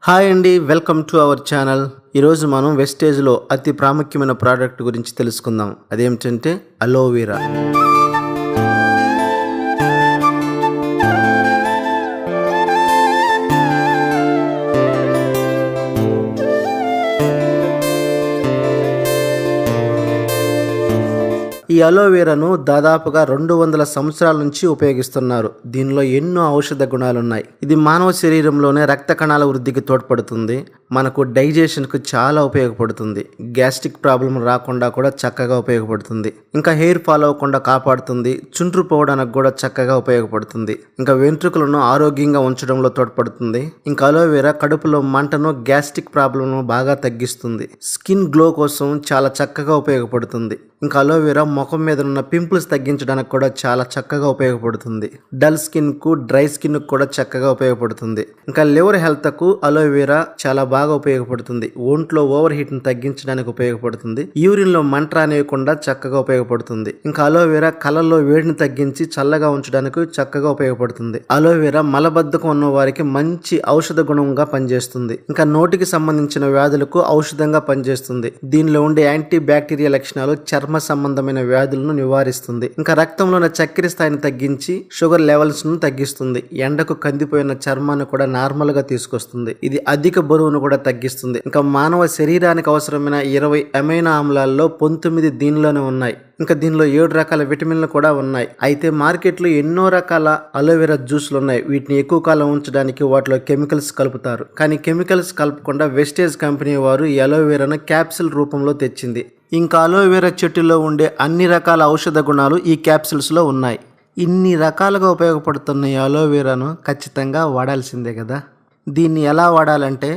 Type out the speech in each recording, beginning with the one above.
Hi అండి, welcome to our channel. ఈరోజు మనం వెస్టేజ్లో అతి ప్రాముఖ్యమైన ప్రోడక్ట్ గురించి తెలుసుకుందాం. అదేమిటంటే అలోవెరా. ఈ అలోవెరాను దాదాపుగా 200 సంవత్సరాల నుంచి ఉపయోగిస్తున్నారు. దీనిలో ఎన్నో ఔషధ గుణాలు ఉన్నాయి. ఇది మానవ శరీరంలోనే రక్త కణాల వృద్ధికి తోడ్పడుతుంది. మనకు డైజెషన్కు చాలా ఉపయోగపడుతుంది. గ్యాస్ట్రిక్ ప్రాబ్లం రాకుండా కూడా చక్కగా ఉపయోగపడుతుంది. ఇంకా హెయిర్ ఫాల్ అవ్వకుండా కాపాడుతుంది. చుండ్రు పోవడానికి కూడా చక్కగా ఉపయోగపడుతుంది. ఇంకా వెంట్రుకలను ఆరోగ్యంగా ఉంచడంలో తోడ్పడుతుంది. ఇంకా అలోవెరా కడుపులో మంటను, గ్యాస్ట్రిక్ ప్రాబ్లంను బాగా తగ్గిస్తుంది. స్కిన్ గ్లో కోసం చాలా చక్కగా ఉపయోగపడుతుంది. ఇంకా అలోవెరా ముఖం మీద ఉన్న పింపుల్స్ తగ్గించడానికి కూడా చాలా చక్కగా ఉపయోగపడుతుంది. డల్ స్కిన్ కు, డ్రై స్కిన్ కు కూడా చక్కగా ఉపయోగపడుతుంది. ఇంకా లివర్ హెల్త్ కు అలోవెరా చాలా బాగా ఉపయోగపడుతుంది. ఒంట్లో ఓవర్ హీట్ ను తగ్గించడానికి ఉపయోగపడుతుంది. యూరిన్ లో మంట రానివ్వకుండా చక్కగా ఉపయోగపడుతుంది. ఇంకా అలోవెరా కళ్ళల్లో వేడిని తగ్గించి చల్లగా ఉంచడానికి చక్కగా ఉపయోగపడుతుంది. అలోవెరా మలబద్ధకం ఉన్న వారికి మంచి ఔషధ గుణంగా పనిచేస్తుంది. ఇంకా నోటికి సంబంధించిన వ్యాధులకు ఔషధంగా పనిచేస్తుంది. దీనిలో ఉండే యాంటీ బ్యాక్టీరియా లక్షణాలు చర్మ సంబంధమైన వ్యాధులను నివారిస్తుంది. ఇంకా రక్తంలో ఉన్న చక్కెర స్థాయిని తగ్గించి షుగర్ లెవెల్స్ ను తగ్గిస్తుంది. ఎండకు కందిపోయిన చర్మాన్ని కూడా నార్మల్ గా తీసుకొస్తుంది. ఇది అధిక బరువును కూడా తగ్గిస్తుంది. ఇంకా మానవ శరీరానికి అవసరమైన 20 అమైనో ఆమ్లాల్లో 19 దీనిలోనే ఉన్నాయి. ఇంకా దీనిలో 7 రకాల విటమిన్లు కూడా ఉన్నాయి. అయితే మార్కెట్లో ఎన్నో రకాల అలోవెరా జ్యూస్లు ఉన్నాయి. వీటిని ఎక్కువ కాలం ఉంచడానికి వాటిలో కెమికల్స్ కలుపుతారు. కానీ కెమికల్స్ కలపకుండా వెస్టేజ్ కంపెనీ వారు ఈ అలోవెరాను క్యాప్సిల్ రూపంలో తెచ్చింది. ఇంకా అలోవెరా చెట్టులో ఉండే అన్ని రకాల ఔషధ గుణాలు ఈ క్యాప్సిల్స్లో ఉన్నాయి. ఇన్ని రకాలుగా ఉపయోగపడుతున్న ఈ అలోవెరాను ఖచ్చితంగా వాడాల్సిందే కదా. దీన్ని ఎలా వాడాలంటే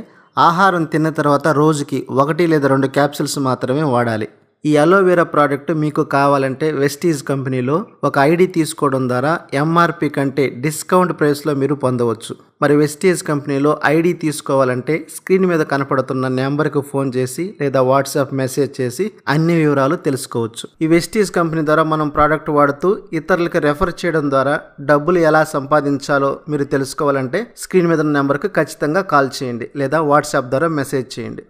ఆహారం తిన్న తర్వాత రోజుకి 1 లేదా 2 క్యాప్సిల్స్ మాత్రమే వాడాలి. ఈ అలోవెరా ప్రోడక్ట్ మీకు కావాలంటే వెస్టీజ్ కంపెనీలో ఒక ఐడి తీసుకోవడం ద్వారా ఎంఆర్పి కంటే డిస్కౌంట్ ప్రైస్లో మీరు పొందవచ్చు. మరి వెస్టీజ్ కంపెనీలో ఐడి తీసుకోవాలంటే స్క్రీన్ మీద కనపడుతున్న నెంబర్కి ఫోన్ చేసి లేదా వాట్సాప్ మెసేజ్ చేసి అన్ని వివరాలు తెలుసుకోవచ్చు. ఈ వెస్టీజ్ కంపెనీ ద్వారా మనం ప్రోడక్ట్ వాడుతూ ఇతరులకు రెఫర్ చేయడం ద్వారా డబ్బులు ఎలా సంపాదించాలో మీరు తెలుసుకోవాలంటే స్క్రీన్ మీద ఉన్న నెంబర్కి ఖచ్చితంగా కాల్ చేయండి లేదా వాట్సాప్ ద్వారా మెసేజ్ చేయండి.